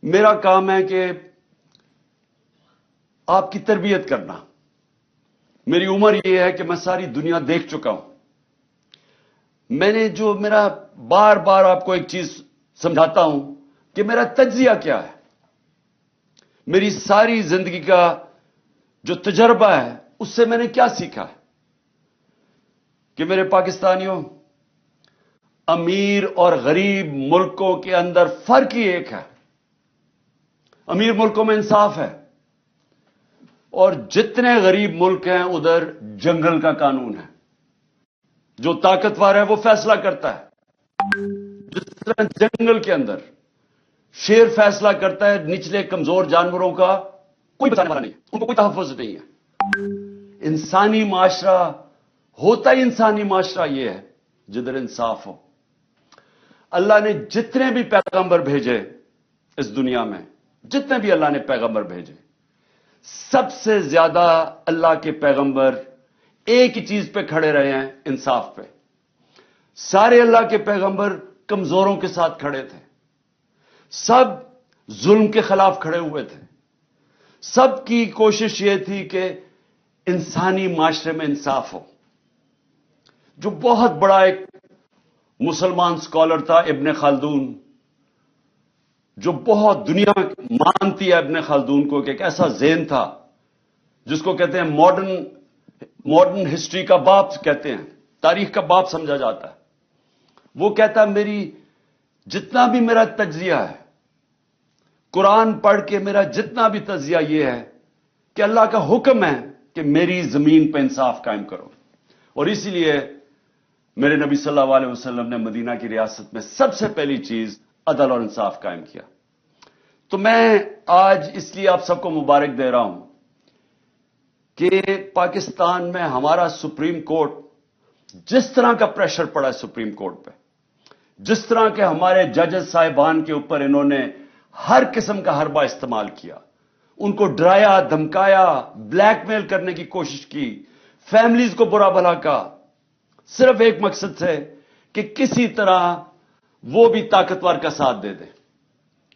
میرا کام ہے کہ آپ کی تربیت کرنا. میری عمر یہ ہے کہ میں ساری دنیا دیکھ چکا ہوں. میں نے جو میرا بار بار آپ کو ایک چیز سمجھاتا ہوں کہ میرا تجزیہ کیا ہے. میری ساری زندگی کا جو تجربہ ہے اس سے میں نے کیا سیکھا ہے کہ میرے پاکستانیوں، امیر اور غریب ملکوں کے اندر فرق ہی ایک ہے. امیر ملکوں میں انصاف ہے اور جتنے غریب ملک ہیں ادھر جنگل کا قانون ہے. جو طاقتور ہے وہ فیصلہ کرتا ہے. جس طرح جنگل کے اندر شیر فیصلہ کرتا ہے، نچلے کمزور جانوروں کا کوئی بچانے والا نہیں ہے، ان کو کوئی تحفظ نہیں ہے. انسانی معاشرہ ہوتا ہی انسانی معاشرہ یہ ہے جدھر انصاف ہو. اللہ نے جتنے بھی پیغمبر بھیجے اس دنیا میں، جتنے بھی اللہ نے پیغمبر بھیجے، سب سے زیادہ اللہ کے پیغمبر ایک ہی چیز پہ کھڑے رہے ہیں، انصاف پہ. سارے اللہ کے پیغمبر کمزوروں کے ساتھ کھڑے تھے، سب ظلم کے خلاف کھڑے ہوئے تھے. سب کی کوشش یہ تھی کہ انسانی معاشرے میں انصاف ہو. جو بہت بڑا ایک مسلمان اسکالر تھا ابن خلدون، جو بہت دنیا مانتی ہے ابن خلدون کو کہ ایک ایسا ذہن تھا جس کو کہتے ہیں ماڈرن ہسٹری کا باپ کہتے ہیں، تاریخ کا باپ سمجھا جاتا ہے. وہ کہتا ہے میری جتنا بھی میرا تجزیہ ہے، قرآن پڑھ کے میرا جتنا بھی تجزیہ یہ ہے کہ اللہ کا حکم ہے کہ میری زمین پہ انصاف قائم کرو. اور اسی لیے میرے نبی صلی اللہ علیہ وسلم نے مدینہ کی ریاست میں سب سے پہلی چیز عدل اور انصاف قائم کیا. تو میں آج اس لیے آپ سب کو مبارک دے رہا ہوں کہ پاکستان میں ہمارا سپریم کورٹ، جس طرح کا پریشر پڑا ہے سپریم کورٹ پہ، جس طرح کے ہمارے ججز صاحبان کے اوپر انہوں نے ہر قسم کا حربہ استعمال کیا، ان کو ڈرایا، دھمکایا، بلیک میل کرنے کی کوشش کی، فیملیز کو برا بھلا کہا، صرف ایک مقصد سے کہ کسی طرح وہ بھی طاقتور کا ساتھ دے دیں،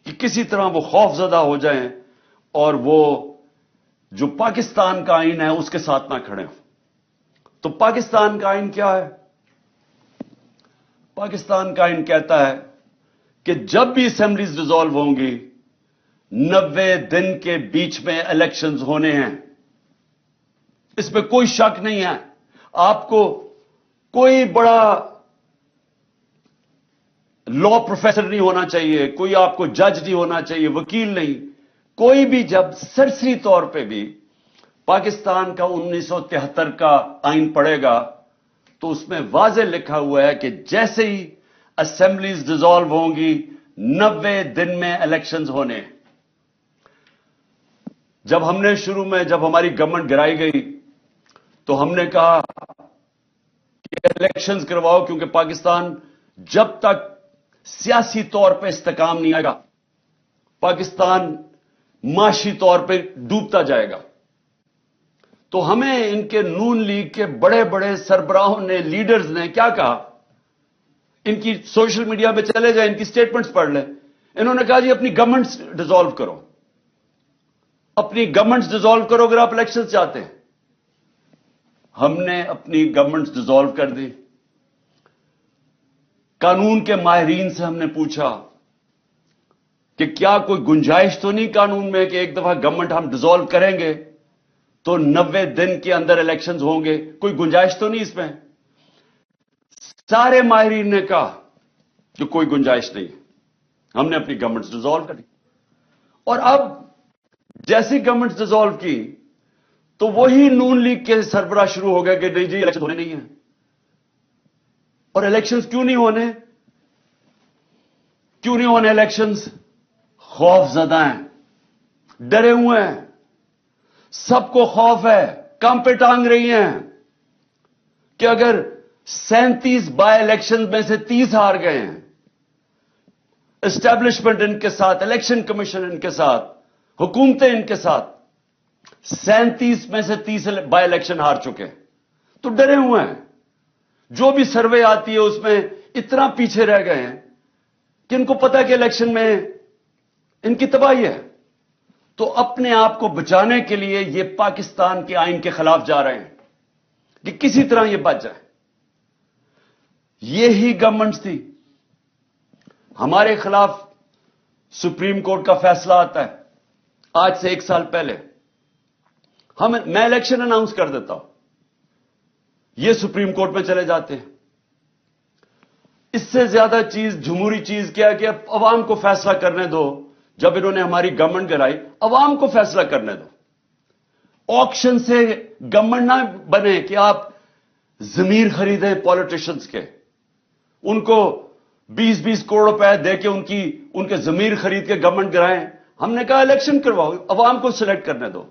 کہ کسی طرح وہ خوف زدہ ہو جائیں اور وہ جو پاکستان کا آئین ہے اس کے ساتھ نہ کھڑے ہوں. تو پاکستان کا آئین کیا ہے؟ پاکستان کا آئین کہتا ہے کہ جب بھی اسمبلیز ڈیزالو ہوں گی 90 دن کے بیچ میں الیکشنز ہونے ہیں. اس پہ کوئی شک نہیں ہے. آپ کو کوئی بڑا لا پروفیسر نہیں ہونا چاہیے، کوئی آپ کو جج نہیں ہونا چاہیے، وکیل نہیں. کوئی بھی جب سرسری طور پہ بھی پاکستان کا 1973 کا آئین پڑھے گا تو اس میں واضح لکھا ہوا ہے کہ جیسے ہی اسمبلیز ڈیزالو ہوں گی 90 دن میں الیکشنز ہونے. جب ہم نے شروع میں جب ہماری گورنمنٹ گرائی گئی تو ہم نے کہا کہ الیکشنز کرواؤ، کیونکہ پاکستان جب تک سیاسی طور پہ استحکام نہیں آئے گا پاکستان معاشی طور پہ ڈوبتا جائے گا. تو ہمیں ان کے نون لیگ کے بڑے بڑے سربراہوں نے، لیڈرز نے کیا کہا؟ ان کی سوشل میڈیا پہ چلے جائیں، ان کی سٹیٹمنٹس پڑھ لیں. انہوں نے کہا جی اپنی گورنمنٹس ڈیزالو کرو، اپنی گورنمنٹس ڈیزالو کرو اگر آپ الیکشن چاہتے ہیں. ہم نے اپنی گورنمنٹس ڈیزالو کر دی. قانون کے ماہرین سے ہم نے پوچھا کہ کیا کوئی گنجائش تو نہیں قانون میں کہ ایک دفعہ گورنمنٹ ہم ڈیزالو کریں گے تو 90 دن کے اندر الیکشنز ہوں گے، کوئی گنجائش تو نہیں اس میں؟ سارے ماہرین نے کہا کہ کوئی گنجائش نہیں. ہم نے اپنی گورنمنٹ ڈیزالو کر دی. اور اب جیسی گورنمنٹ ڈیزالو کی تو وہی نون لیگ کے سربراہ شروع ہو گئے کہ نہیں جی الیکشن ہونے نہیں ہیں. اور الیکشنز کیوں نہیں ہونے؟ کیوں نہیں ہونے الیکشنز؟ خوف زدہ ہیں، ڈرے ہوئے ہیں، سب کو خوف ہے، کام پہ ٹانگ رہی ہیں کہ اگر 37 بائی الیکشن میں سے 30 ہار گئے ہیں، اسٹیبلشمنٹ ان کے ساتھ، الیکشن کمیشن ان کے ساتھ، حکومتیں ان کے ساتھ 37 میں سے 30 بائی الیکشن ہار چکے ہیں، تو ڈرے ہوئے ہیں. جو بھی سروے آتی ہے اس میں اتنا پیچھے رہ گئے ہیں کہ ان کو پتا کہ الیکشن میں ان کی تباہی ہے. تو اپنے آپ کو بچانے کے لیے یہ پاکستان کے آئین کے خلاف جا رہے ہیں کہ کسی طرح یہ بچ جائے. یہی گورنمنٹ تھی. ہمارے خلاف سپریم کورٹ کا فیصلہ آتا ہے آج سے 1 سال پہلے. میں الیکشن اناؤنس کر دیتا ہوں, یہ سپریم کورٹ میں چلے جاتے ہیں. اس سے زیادہ چیز, جمہوری چیز کیا کہ اب عوام کو فیصلہ کرنے دو. جب انہوں نے ہماری گورنمنٹ گرائی, عوام کو فیصلہ کرنے دو. آکشن سے گورنمنٹ نہ بنے کہ آپ ضمیر خریدیں پالیٹیشنز کے, ان کو 20-20 کروڑ روپے دے کے ان کے ضمیر خرید کے گورنمنٹ گرائیں. ہم نے کہا الیکشن کرواؤ, عوام کو سلیکٹ کرنے دو.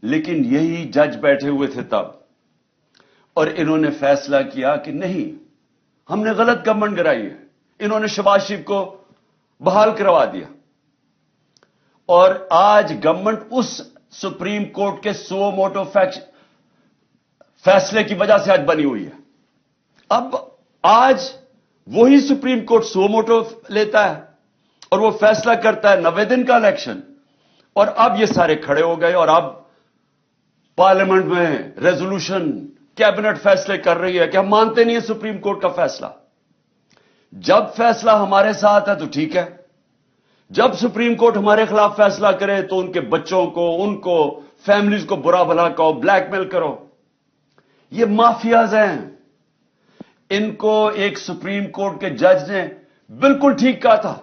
لیکن یہی جج بیٹھے ہوئے تھے تب, اور انہوں نے فیصلہ کیا کہ نہیں, ہم نے غلط گورنمنٹ گرائی ہے. انہوں نے شہباز شریف کو بحال کروا دیا. اور آج گورنمنٹ اس سپریم کورٹ کے سو موٹو فیصلے کی وجہ سے آج بنی ہوئی ہے. اب آج وہی سپریم کورٹ سو موٹو لیتا ہے اور وہ فیصلہ کرتا ہے 90 دن کا الیکشن. اور اب یہ سارے کھڑے ہو گئے, اور اب پارلیمنٹ میں ریزولوشن, کیبنٹ فیصلے کر رہی ہے کہ ہم مانتے نہیں ہیں سپریم کورٹ کا فیصلہ. جب فیصلہ ہمارے ساتھ ہے تو ٹھیک ہے, جب سپریم کورٹ ہمارے خلاف فیصلہ کرے تو ان کے بچوں کو, ان کو, فیملیز کو برا بھلا کہو, بلیک میل کرو. یہ مافیاز ہیں. ان کو ایک سپریم کورٹ کے جج نے بالکل ٹھیک کہا تھا,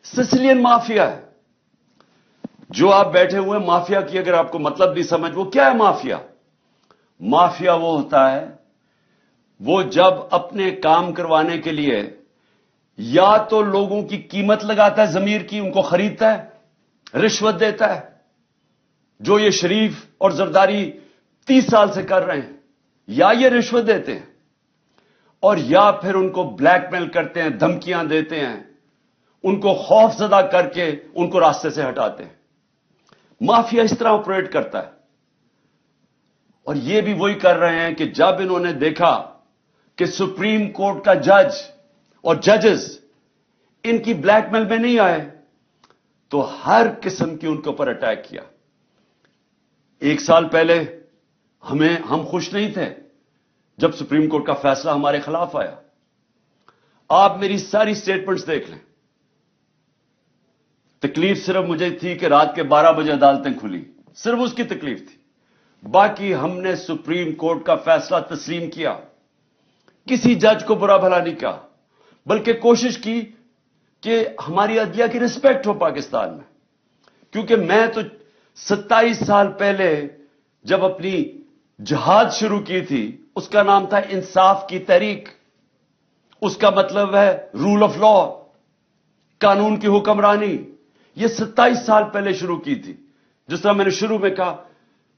سسلین مافیا ہے. جو آپ بیٹھے ہوئے ہیں, مافیا کی اگر آپ کو مطلب نہیں سمجھ, وہ کیا ہے مافیا؟ مافیا وہ ہوتا ہے, وہ جب اپنے کام کروانے کے لیے یا تو لوگوں کی قیمت لگاتا ہے, ضمیر کی, ان کو خریدتا ہے, رشوت دیتا ہے, جو یہ شریف اور زرداری 30 سال سے کر رہے ہیں, یا یہ رشوت دیتے ہیں, اور یا پھر ان کو بلیک میل کرتے ہیں, دھمکیاں دیتے ہیں, ان کو خوف زدہ کر کے ان کو راستے سے ہٹاتے ہیں. مافیا اس طرح آپریٹ کرتا ہے. اور یہ بھی وہی کر رہے ہیں کہ جب انہوں نے دیکھا کہ سپریم کورٹ کا جج اور ججز ان کی بلیک میل میں نہیں آئے, تو ہر قسم کی ان کے اوپر اٹیک کیا. 1 سال پہلے ہم خوش نہیں تھے جب سپریم کورٹ کا فیصلہ ہمارے خلاف آیا. آپ میری ساری سٹیٹمنٹس دیکھ لیں. تکلیف صرف مجھے تھی کہ رات کے 12 بجے عدالتیں کھلی, صرف اس کی تکلیف تھی. باقی ہم نے سپریم کورٹ کا فیصلہ تسلیم کیا, کسی جج کو برا بھلا نہیں کہا, بلکہ کوشش کی کہ ہماری عدلیہ کی رسپیکٹ ہو پاکستان میں. کیونکہ میں تو 27 سال پہلے جب اپنی جہاد شروع کی تھی, اس کا نام تھا انصاف کی تحریک. اس کا مطلب ہے رول آف لا, قانون کی حکمرانی. یہ 27 سال پہلے شروع کی تھی. جس طرح میں نے شروع میں کہا,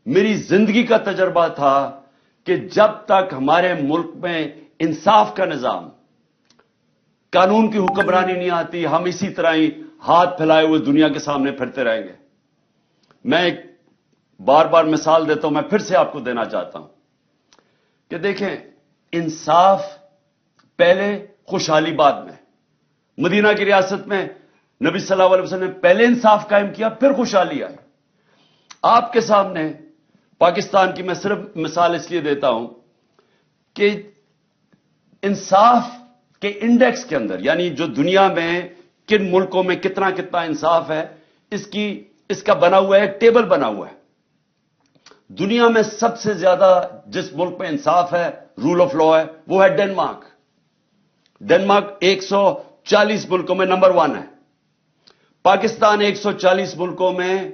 میری زندگی کا تجربہ تھا کہ جب تک ہمارے ملک میں انصاف کا نظام, قانون کی حکمرانی نہیں آتی, ہم اسی طرح ہی ہاتھ پھیلائے ہوئے دنیا کے سامنے پھرتے رہیں گے. میں ایک بار بار مثال دیتا ہوں, میں پھر سے آپ کو دینا چاہتا ہوں کہ دیکھیں, انصاف پہلے, خوشحالی بعد میں. مدینہ کی ریاست میں نبی صلی اللہ علیہ وسلم نے پہلے انصاف قائم کیا, پھر خوشحالی آئی. آپ کے سامنے پاکستان کی میں صرف مثال اس لیے دیتا ہوں کہ انصاف کے انڈیکس کے اندر, یعنی جو دنیا میں کن ملکوں میں کتنا انصاف ہے, اس کا بنا ہوا ہے, ایک ٹیبل بنا ہوا ہے. دنیا میں سب سے زیادہ جس ملک میں انصاف ہے, رول آف لا ہے, وہ ہے ڈنمارک. ڈنمارک 140 ملکوں میں نمبر 1 ہے. پاکستان 140 ملکوں میں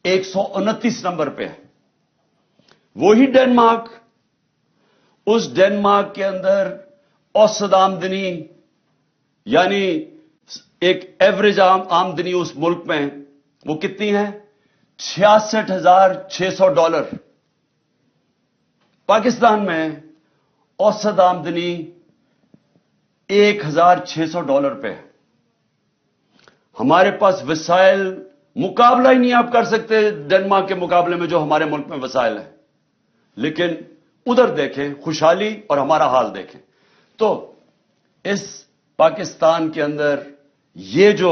129 نمبر پہ ہے. وہی ڈنمارک, اس ڈنمارک کے اندر اوسط آمدنی, یعنی ایک ایوریج آمدنی اس ملک میں وہ کتنی ہے؟ $66,600. پاکستان میں اوسط آمدنی $1,600 پہ ہے. ہمارے پاس وسائل مقابلہ ہی نہیں آپ کر سکتے ڈنمارک کے مقابلے میں جو ہمارے ملک میں وسائل ہیں. لیکن ادھر دیکھیں خوشحالی اور ہمارا حال دیکھیں. تو اس پاکستان کے اندر یہ جو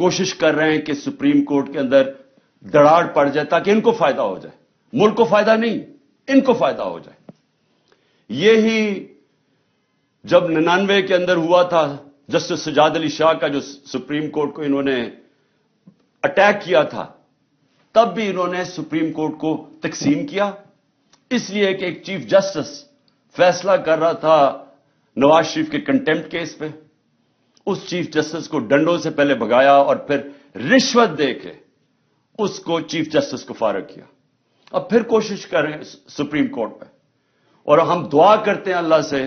کوشش کر رہے ہیں کہ سپریم کورٹ کے اندر دراڑ پڑ جائے تاکہ ان کو فائدہ ہو جائے. ملک کو فائدہ نہیں، ان کو فائدہ ہو جائے. یہی جب 99 کے اندر ہوا تھا جسٹس سجاد علی شاہ کا جو سپریم کورٹ کو انہوں نے اٹیک کیا تھا، تب بھی انہوں نے سپریم کورٹ کو تقسیم کیا، اس لیے کہ ایک چیف جسٹس فیصلہ کر رہا تھا نواز شریف کے کنٹمپٹ کیس پہ. اس چیف جسٹس کو ڈنڈوں سے پہلے بھگایا اور پھر رشوت دے کے اس کو چیف جسٹس کو فارغ کیا. اب پھر کوشش کر رہے ہیں سپریم کورٹ پہ، اور ہم دعا کرتے ہیں اللہ سے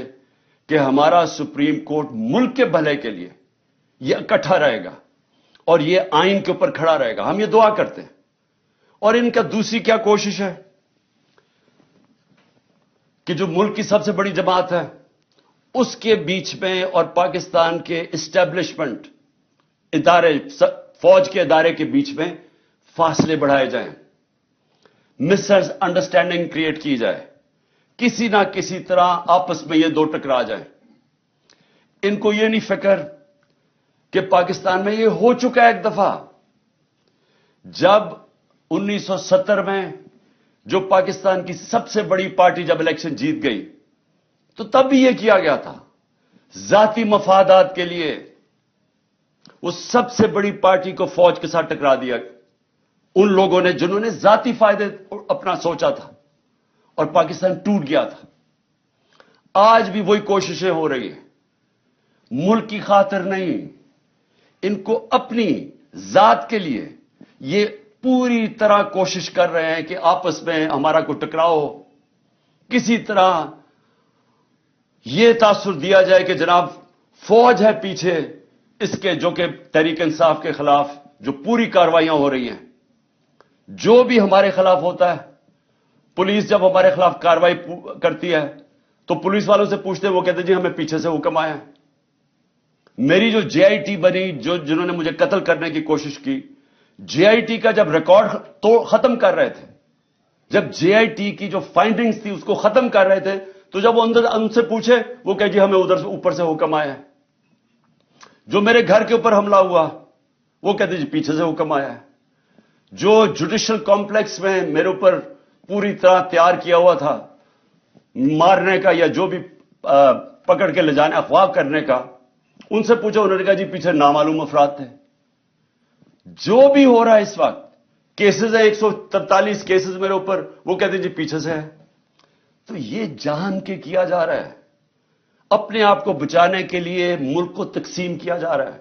کہ ہمارا سپریم کورٹ ملک کے بھلے کے لیے یہ اکٹھا رہے گا اور یہ آئین کے اوپر کھڑا رہے گا. ہم یہ دعا کرتے ہیں. اور ان کا دوسری کیا کوشش ہے کہ جو ملک کی سب سے بڑی جماعت ہے اس کے بیچ میں اور پاکستان کے اسٹیبلشمنٹ ادارے، فوج کے ادارے کے بیچ میں فاصلے بڑھائے جائیں، مس انڈرسٹینڈنگ کریٹ کی جائے، کسی نہ کسی طرح آپس میں یہ دو ٹکرا جائیں. ان کو یہ نہیں فکر کہ پاکستان میں یہ ہو چکا ہے ایک دفعہ. جب 1970 میں جو پاکستان کی سب سے بڑی پارٹی جب الیکشن جیت گئی تو تب بھی یہ کیا گیا تھا ذاتی مفادات کے لیے. اس سب سے بڑی پارٹی کو فوج کے ساتھ ٹکرا دیا ان لوگوں نے جنہوں نے ذاتی فائدے اپنا سوچا تھا، اور پاکستان ٹوٹ گیا تھا. آج بھی وہی کوششیں ہو رہی ہیں، ملک کی خاطر نہیں، ان کو اپنی ذات کے لیے یہ پوری طرح کوشش کر رہے ہیں کہ آپس میں ہمارا کوئی ٹکراؤ ہو، کسی طرح یہ تاثر دیا جائے کہ جناب فوج ہے پیچھے اس کے، جو کہ تحریک انصاف کے خلاف جو پوری کارروائیاں ہو رہی ہیں. جو بھی ہمارے خلاف ہوتا ہے، پولیس جب ہمارے خلاف کارروائی کرتی ہے تو پولیس والوں سے پوچھتے ہیں، وہ کہتے ہیں جی ہمیں پیچھے سے حکم آیا. میری جو جے آئی ٹی بنی، جنہوں نے مجھے قتل کرنے کی کوشش کی، جے آئی ٹی کا جب ریکارڈ ختم کر رہے تھے، جب جے آئی ٹی کی جو فائنڈنگز تھی اس کو ختم کر رہے تھے، تو جب وہ ان سے پوچھے، وہ کہ جی ہمیں ادھر سے اوپر سے حکم آیا ہے. جو میرے گھر کے اوپر حملہ ہوا وہ کہتے جی پیچھے سے حکم آیا ہے. جو جوڈیشل کمپلیکس میں میرے اوپر پوری طرح تیار کیا ہوا تھا مارنے کا یا جو بھی پکڑ کے لے جانے اغوا کرنے کا، ان سے پوچھا، انہوں نے کہا جی پیچھے نامعلوم افراد تھے. جو بھی ہو رہا ہے اس وقت، کیسز ہے 143 کیسز میرے اوپر، وہ کہتے جی پیچھے سے ہے. تو یہ جان کے کیا جا رہا ہے، اپنے آپ کو بچانے کے لیے ملک کو تقسیم کیا جا رہا ہے،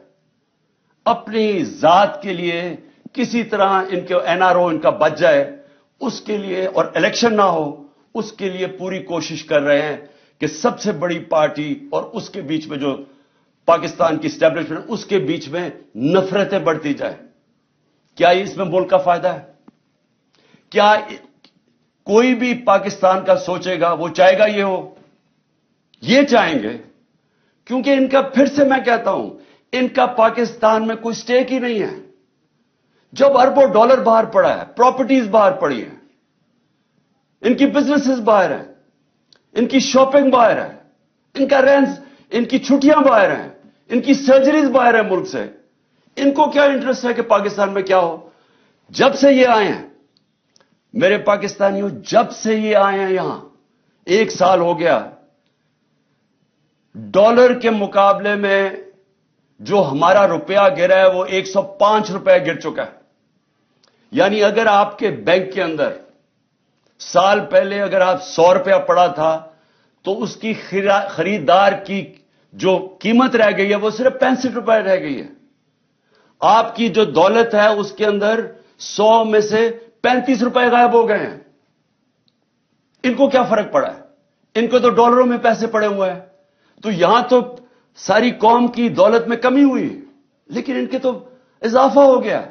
اپنی ذات کے لیے کسی طرح ان کے این آر او ان کا بچ جائے اس کے لیے، اور الیکشن نہ ہو اس کے لیے پوری کوشش کر رہے ہیں کہ سب سے بڑی پارٹی اور اس کے بیچ میں جو پاکستان کی اسٹیبلشمنٹ اس کے بیچ میں نفرتیں بڑھتی جائیں. کیا اس میں ملک کا فائدہ ہے؟ کیا کوئی بھی پاکستان کا سوچے گا وہ چاہے گا یہ ہو؟ یہ چاہیں گے، کیونکہ ان کا، پھر سے میں کہتا ہوں، ان کا پاکستان میں کوئی سٹیک ہی نہیں ہے. جب اربوں ڈالر باہر پڑا ہے، پراپرٹیز باہر پڑی ہیں، ان کی بزنسز باہر ہیں، ان کی شاپنگ باہر ہے، ان کا رینٹ، ان کی چھٹیاں باہر ہیں، ان کی سرجریز باہر ہیں ملک سے. ان کو کیا انٹرسٹ ہے کہ پاکستان میں کیا ہو؟ جب سے یہ آئے ہیں میرے پاکستانیوں، جب سے یہ آئے ہیں یہاں 1 سال ہو گیا، ڈالر کے مقابلے میں جو ہمارا روپیہ گرا ہے وہ 105 روپے گر چکا ہے. یعنی اگر آپ کے بینک کے اندر سال پہلے اگر آپ 100 روپیہ پڑا تھا تو اس کی خریدار کی جو قیمت رہ گئی ہے وہ صرف 65 روپے رہ گئی ہے. آپ کی جو دولت ہے اس کے اندر 100 میں سے 35 روپے غائب ہو گئے ہیں. ان کو کیا فرق پڑا ہے؟ ان کو تو ڈالروں میں پیسے پڑے ہوئے ہیں. تو یہاں تو ساری قوم کی دولت میں کمی ہوئی، لیکن ان کے تو اضافہ ہو گیا.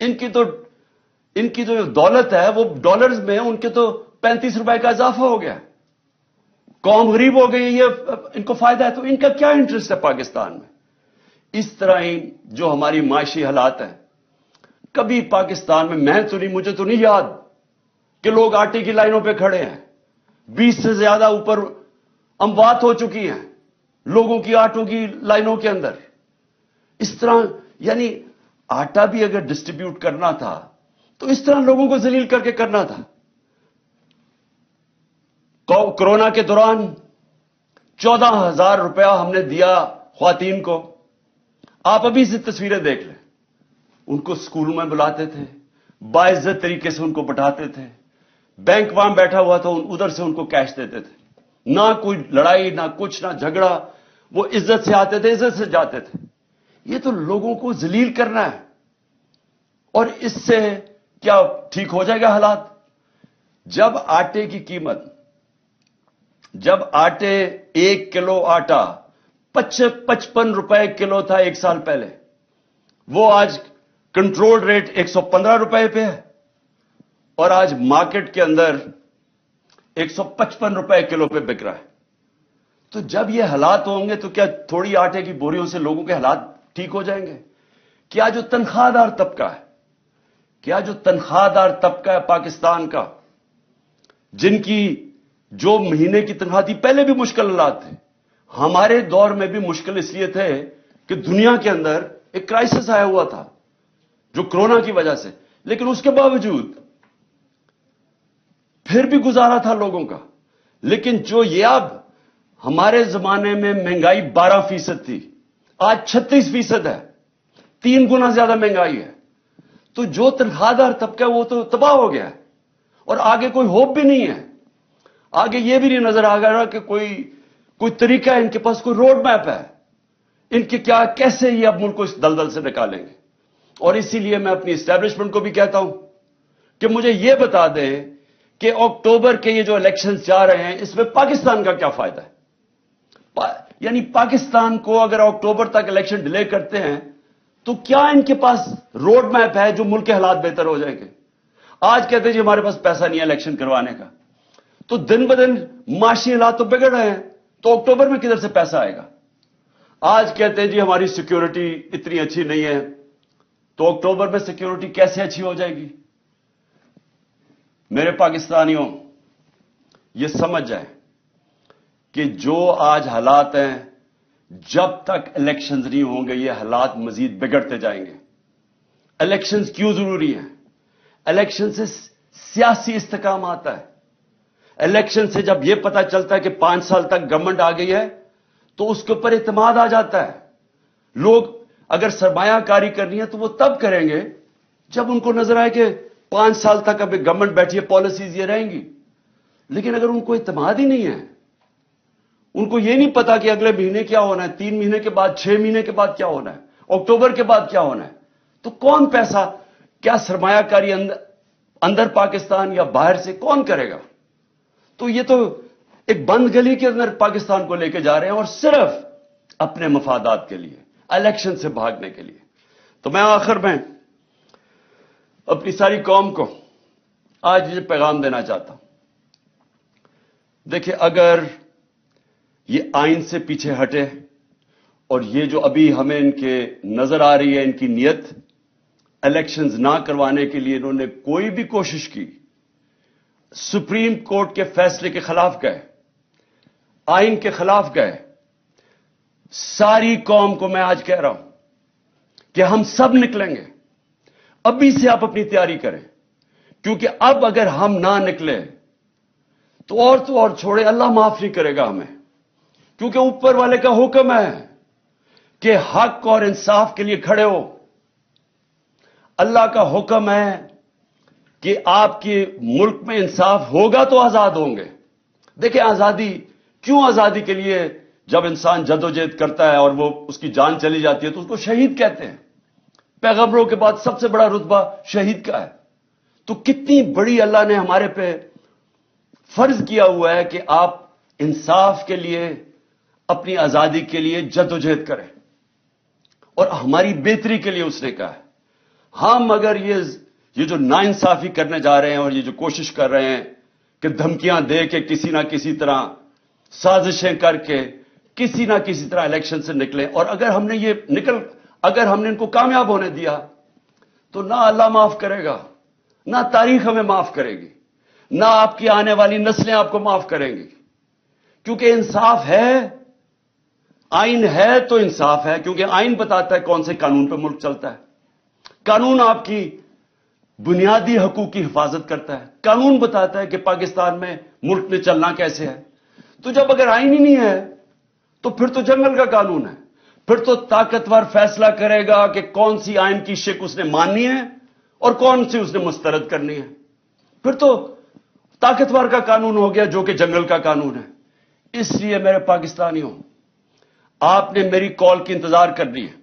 ان کی جو دولت ہے وہ ڈالرز میں ان کے تو 35 روپے کا اضافہ ہو گیا. قوم غریب ہو گئی، یہ ان کو فائدہ ہے. تو ان کا کیا انٹرسٹ ہے پاکستان میں؟ اس طرح ہی جو ہماری معاشی حالات ہیں، کبھی پاکستان میں تو نہیں، مجھے تو نہیں یاد کہ لوگ آٹے کی لائنوں پہ کھڑے ہیں. 20 سے زیادہ اوپر اموات ہو چکی ہیں لوگوں کی آٹوں کی لائنوں کے اندر. اس طرح یعنی آٹا بھی اگر ڈسٹریبیوٹ کرنا تھا تو اس طرح لوگوں کو ذلیل کر کے کرنا تھا. کورونا کے دوران 14,000 روپیہ ہم نے دیا خواتین کو. آپ ابھی سے تصویریں دیکھ لیں. ان کو اسکولوں میں بلاتے تھے, باعزت طریقے سے ان کو بٹھاتے تھے, بینک وہاں بیٹھا ہوا تھا, ادھر سے ان کو کیش دیتے تھے. نہ کوئی لڑائی, نہ کچھ, نہ جھگڑا. وہ عزت سے آتے تھے, عزت سے جاتے تھے. یہ تو لوگوں کو ذلیل کرنا ہے. اور اس سے کیا ٹھیک ہو جائے گا حالات؟ جب آٹے کی قیمت, جب آٹے 1 کلو آٹا 55 روپے کلو تھا 1 سال پہلے, وہ آج کنٹرول ریٹ 115 روپے پہ ہے, اور آج مارکیٹ کے اندر 155 روپے کلو پہ بک رہا ہے. تو جب یہ حالات ہوں گے تو کیا تھوڑی آٹے کی بوریوں سے لوگوں کے حالات ٹھیک ہو جائیں گے؟ کیا جو تنخواہ دار طبقہ ہے, کیا جو تنخواہ دار طبقہ ہے پاکستان کا, جن کی جو مہینے کی تنخواہ تھی, پہلے بھی مشکل حالات تھے, ہمارے دور میں بھی مشکل اس لیے تھے کہ دنیا کے اندر ایک کرائسس آیا ہوا تھا جو کرونا کی وجہ سے, لیکن اس کے باوجود پھر بھی گزارا تھا لوگوں کا. لیکن جو یہ اب ہمارے زمانے میں مہنگائی 12% تھی, آج 36% ہے, 3 گنا زیادہ مہنگائی ہے. تو جو تنخواہ دار طبقہ ہے وہ تو تباہ ہو گیا ہے, اور آگے کوئی ہوپ بھی نہیں ہے. آگے یہ بھی نہیں نظر آ رہا کہ کوئی طریقہ ہے, ان کے پاس کوئی روڈ میپ ہے, ان کے کیا کیسے یہ اب ملک کو اس دلدل سے نکالیں گے. اور اسی لیے میں اپنی اسٹیبلشمنٹ کو بھی کہتا ہوں کہ مجھے یہ بتا دیں کہ اکتوبر کے یہ جو الیکشنز جا رہے ہیں, اس میں پاکستان کا کیا فائدہ ہے؟ یعنی پاکستان کو اگر اکتوبر تک الیکشن ڈیلے کرتے ہیں تو کیا ان کے پاس روڈ میپ ہے جو ملک کے حالات بہتر ہو جائیں گے؟ آج کہتے ہیں جی ہمارے پاس پیسہ نہیں ہے الیکشن کروانے کا, تو دن بدن معاشی حالات تو بگڑ رہے ہیں, تو اکتوبر میں کدھر سے پیسہ آئے گا؟ آج کہتے ہیں جی ہماری سیکیورٹی اتنی اچھی نہیں ہے, تو اکتوبر میں سیکیورٹی کیسے اچھی ہو جائے گی؟ میرے پاکستانیوں, یہ سمجھ جائیں کہ جو آج حالات ہیں, جب تک الیکشنز نہیں ہوں گے یہ حالات مزید بگڑتے جائیں گے. الیکشنز کیوں ضروری ہیں؟ الیکشن سے سیاسی استحکام آتا ہے. الیکشن سے جب یہ پتا چلتا ہے کہ 5 سال تک گورنمنٹ آ گئی ہے تو اس کے اوپر اعتماد آ جاتا ہے. لوگ اگر سرمایہ کاری کرنی ہے تو وہ تب کریں گے جب ان کو نظر آئے کہ 5 سال تک اب گورنمنٹ بیٹھی ہے, پالیسیز یہ رہیں گی. لیکن اگر ان کو اعتماد ہی نہیں ہے, ان کو یہ نہیں پتا کہ اگلے مہینے کیا ہونا ہے, 3 مہینے کے بعد, 6 مہینے کے بعد کیا ہونا ہے, اکتوبر کے بعد کیا ہونا ہے, تو کون پیسہ, کیا سرمایہ کاری اندر پاکستان یا باہر سے کون کرے گا؟ تو یہ تو ایک بند گلی کے اندر پاکستان کو لے کے جا رہے ہیں, اور صرف اپنے مفادات کے لیے, الیکشن سے بھاگنے کے لیے. تو میں آخر میں اپنی ساری قوم کو آج یہ پیغام دینا چاہتا ہوں. دیکھیں, اگر یہ آئین سے پیچھے ہٹے, اور یہ جو ابھی ہمیں ان کے نظر آ رہی ہے ان کی نیت, الیکشنز نہ کروانے کے لیے انہوں نے کوئی بھی کوشش کی, سپریم کورٹ کے فیصلے کے خلاف گئے, آئین کے خلاف گئے. ساری قوم کو میں آج کہہ رہا ہوں کہ ہم سب نکلیں گے. ابھی سے آپ اپنی تیاری کریں, کیونکہ اب اگر ہم نہ نکلے تو اور چھوڑے, اللہ معاف نہیں کرے گا ہمیں, کیونکہ اوپر والے کا حکم ہے کہ حق اور انصاف کے لیے کھڑے ہو. اللہ کا حکم ہے کہ آپ کے ملک میں انصاف ہوگا تو آزاد ہوں گے. دیکھیں, آزادی کیوں, آزادی کے لیے جب انسان جدوجہد کرتا ہے اور وہ اس کی جان چلی جاتی ہے تو اس کو شہید کہتے ہیں. پیغمبروں کے بعد سب سے بڑا رتبہ شہید کا ہے. تو کتنی بڑی اللہ نے ہمارے پہ فرض کیا ہوا ہے کہ آپ انصاف کے لیے, اپنی آزادی کے لیے جدوجہد کریں, اور ہماری بہتری کے لیے اس نے کہا ہے. ہم اگر یہ جو ناانصافی کرنے جا رہے ہیں اور یہ جو کوشش کر رہے ہیں کہ دھمکیاں دے کے کسی نہ کسی طرح سازشیں کر کے کسی نہ کسی طرح الیکشن سے نکلیں, اور اگر ہم نے ان کو کامیاب ہونے دیا تو نہ اللہ معاف کرے گا, نہ تاریخ ہمیں معاف کرے گی, نہ آپ کی آنے والی نسلیں آپ کو معاف کریں گی. کیونکہ انصاف ہے, آئین ہے تو انصاف ہے, کیونکہ آئین بتاتا ہے کون سے قانون پہ ملک چلتا ہے. قانون آپ کی بنیادی حقوق کی حفاظت کرتا ہے. قانون بتاتا ہے کہ پاکستان میں ملک میں چلنا کیسے ہے. تو جب اگر آئین ہی نہیں ہے تو پھر تو جنگل کا قانون ہے. پھر تو طاقتور فیصلہ کرے گا کہ کون سی آئین کی شک اس نے ماننی ہے اور کون سی اس نے مسترد کرنی ہے. پھر تو طاقتور کا قانون ہو گیا جو کہ جنگل کا قانون ہے. اس لیے میرے پاکستانیوں، آپ نے میری کال کی انتظار کرنی ہے.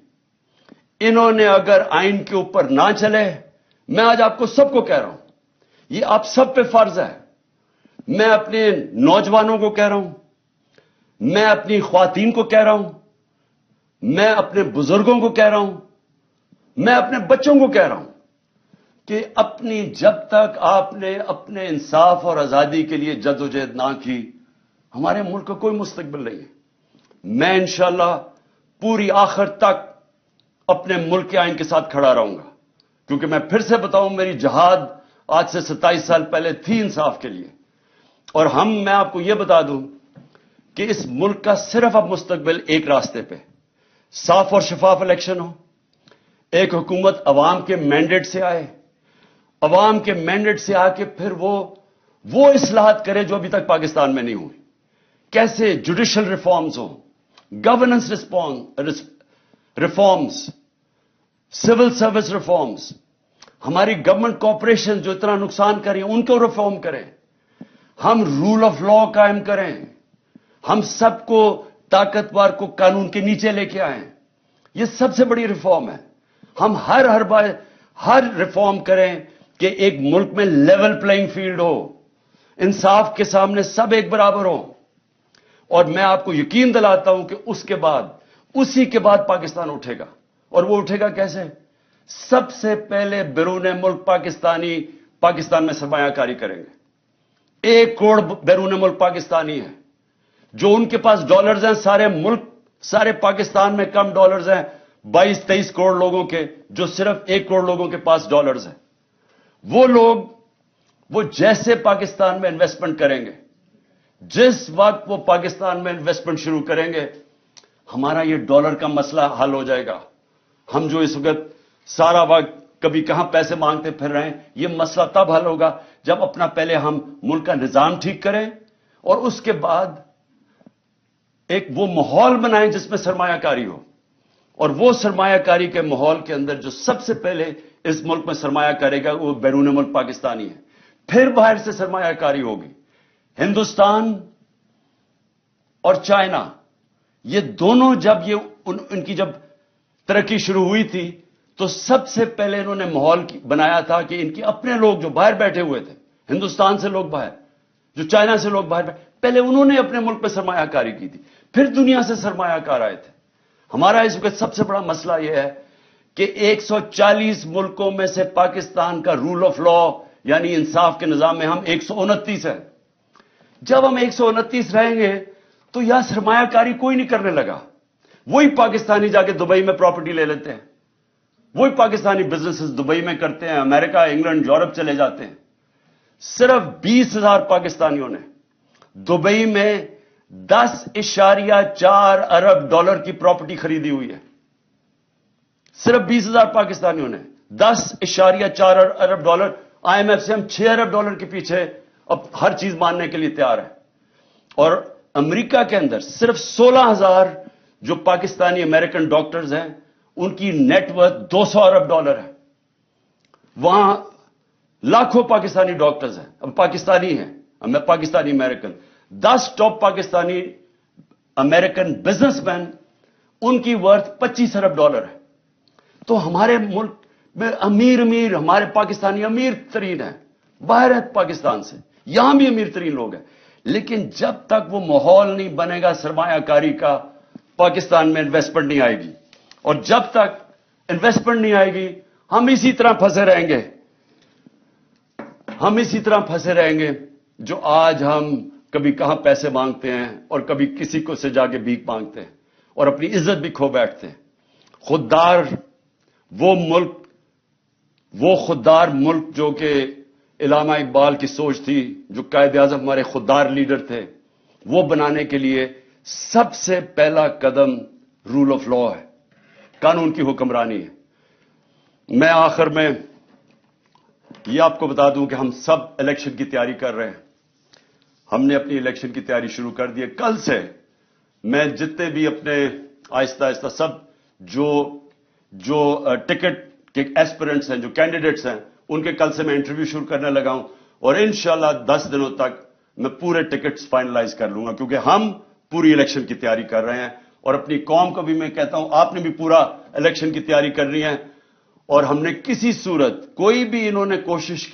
انہوں نے اگر آئین کے اوپر نہ چلے، میں آج آپ کو سب کو کہہ رہا ہوں، یہ آپ سب پہ فرض ہے. میں اپنے نوجوانوں کو کہہ رہا ہوں، میں اپنی خواتین کو کہہ رہا ہوں، میں اپنے بزرگوں کو کہہ رہا ہوں، میں اپنے بچوں کو کہہ رہا ہوں کہ جب تک آپ نے اپنے انصاف اور آزادی کے لیے جدوجہد نہ کی، ہمارے ملک کا کوئی مستقبل نہیں ہے. میں انشاءاللہ پوری آخر تک اپنے ملک کے آئین کے ساتھ کھڑا رہوں گا، کیونکہ میں پھر سے بتاؤں، میری جہاد آج سے 27 سال پہلے تھی انصاف کے لیے. اور میں آپ کو یہ بتا دوں کہ اس ملک کا صرف اب مستقبل ایک راستے پہ، صاف اور شفاف الیکشن ہو، ایک حکومت عوام کے مینڈیٹ سے آئے، عوام کے مینڈیٹ سے آ کے پھر وہ اصلاحات کرے جو ابھی تک پاکستان میں نہیں ہوئی. کیسے جوڈیشل ریفارمز ہوں، governance reforms, civil service reforms, ہماری گورنمنٹ کارپوریشن جو اتنا نقصان کر رہی ہیں ان کو ریفارم کریں. ہم رول آف لا قائم کریں، ہم سب کو طاقتور کو قانون کے نیچے لے کے آئیں. یہ سب سے بڑی ریفارم ہے. ہم ہر ریفارم کریں کہ ایک ملک میں لیول پلئنگ فیلڈ ہو، انصاف کے سامنے سب ایک برابر ہوں. اور میں آپ کو یقین دلاتا ہوں کہ اسی کے بعد پاکستان اٹھے گا. اور وہ اٹھے گا کیسے؟ سب سے پہلے بیرون ملک پاکستان میں سرمایہ کاری کریں گے. 1 کروڑ بیرون ملک پاکستانی ہے. جو ان کے پاس ڈالرز ہیں، سارے پاکستان میں کم ڈالرز ہیں 22-23 کروڑ لوگوں کے، جو صرف 1 کروڑ لوگوں کے پاس ڈالرز ہیں. وہ لوگ وہ جیسے پاکستان میں انویسٹمنٹ کریں گے، جس وقت وہ پاکستان میں انویسٹمنٹ شروع کریں گے، ہمارا یہ ڈالر کا مسئلہ حل ہو جائے گا. ہم جو اس وقت سارا وقت کبھی کہاں پیسے مانگتے پھر رہے ہیں، یہ مسئلہ تب حل ہوگا جب پہلے ہم ملک کا نظام ٹھیک کریں اور اس کے بعد ایک وہ ماحول بنائیں جس میں سرمایہ کاری ہو. اور وہ سرمایہ کاری کے ماحول کے اندر جو سب سے پہلے اس ملک میں سرمایہ کرے گا وہ بیرون ملک پاکستانی ہے. پھر باہر سے سرمایہ کاری ہوگی. ہندوستان اور چائنا، یہ دونوں جب ان کی جب ترقی شروع ہوئی تھی تو سب سے پہلے انہوں نے ماحول بنایا تھا کہ ان کے اپنے لوگ جو باہر بیٹھے ہوئے تھے، ہندوستان سے لوگ باہر، جو چائنا سے لوگ باہر پہلے انہوں نے اپنے ملک میں سرمایہ کاری کی تھی، پھر دنیا سے سرمایہ کار آئے تھے. ہمارا اس وقت سب سے بڑا مسئلہ یہ ہے کہ 140 ملکوں میں سے پاکستان کا رول آف لا یعنی انصاف کے نظام میں ہم 129 ہیں. جب ہم 129 رہیں گے تو یہاں سرمایہ کاری کوئی نہیں کرنے لگا. وہی پاکستانی جا کے دبئی میں پراپرٹی لے لیتے ہیں، وہی پاکستانی بزنسز دبئی میں کرتے ہیں، امریکہ، انگلینڈ، یورپ چلے جاتے ہیں. صرف 20,000 پاکستانیوں نے دبئی میں 10.4 ارب ڈالر کی پراپرٹی خریدی ہوئی ہے. صرف 20,000 پاکستانیوں نے 10.4 ارب ڈالر. آئی ایم ایف سے ہم 6 ارب ڈالر کے پیچھے اب ہر چیز ماننے کے لیے تیار ہے. اور امریکہ کے اندر صرف 16,000 جو پاکستانی امریکن ڈاکٹرز ہیں ان کی نیٹ ورتھ 200 ارب ڈالر ہے. وہاں لاکھوں پاکستانی ڈاکٹرز ہیں، اب پاکستانی ہیں، میں Pakistani American. 10 top Pakistani American businessman, ان کی ورتھ 25 ارب ڈالر ہے. تو ہمارے ملک میں امیر ہمارے پاکستانی امیر ترین ہیں، باہر ہے پاکستان سے، یہاں بھی امیر ترین لوگ ہیں. لیکن جب تک وہ ماحول نہیں بنے گا سرمایہ کاری کا، پاکستان میں انویسٹمنٹ نہیں آئے گی. اور جب تک انویسٹمنٹ نہیں آئے گی ہم اسی طرح پھنسے رہیں گے جو آج ہم کبھی کہاں پیسے مانگتے ہیں اور کبھی کسی کو سے جا کے بھیک مانگتے ہیں اور اپنی عزت بھی کھو بیٹھتے ہیں. وہ خوددار ملک جو کہ علامہ اقبال کی سوچ تھی، جو قائد اعظم ہمارے خوددار لیڈر تھے، وہ بنانے کے لیے سب سے پہلا قدم رول آف لا ہے، قانون کی حکمرانی ہے. میں آخر میں یہ آپ کو بتا دوں کہ ہم سب الیکشن کی تیاری کر رہے ہیں. ہم نے اپنی الیکشن کی تیاری شروع کر دی ہے. کل سے میں جتنے بھی اپنے آہستہ آہستہ سب جو ٹکٹ کے ایسپیرنٹس ہیں, جو کینڈیڈیٹس ہیں, ان کے کل سے میں انٹرویو شروع کرنے لگا ہوں, اور انشاءاللہ 10 دنوں تک میں پورے ٹکٹس فائنلائز کر لوں گا, کیونکہ ہم پوری الیکشن کی تیاری کر رہے ہیں. اور اپنی قوم کو بھی میں کہتا ہوں آپ نے بھی پورا الیکشن کی تیاری کرنی ہے, اور ہم نے کسی صورت کوئی بھی انہوں نے کوشش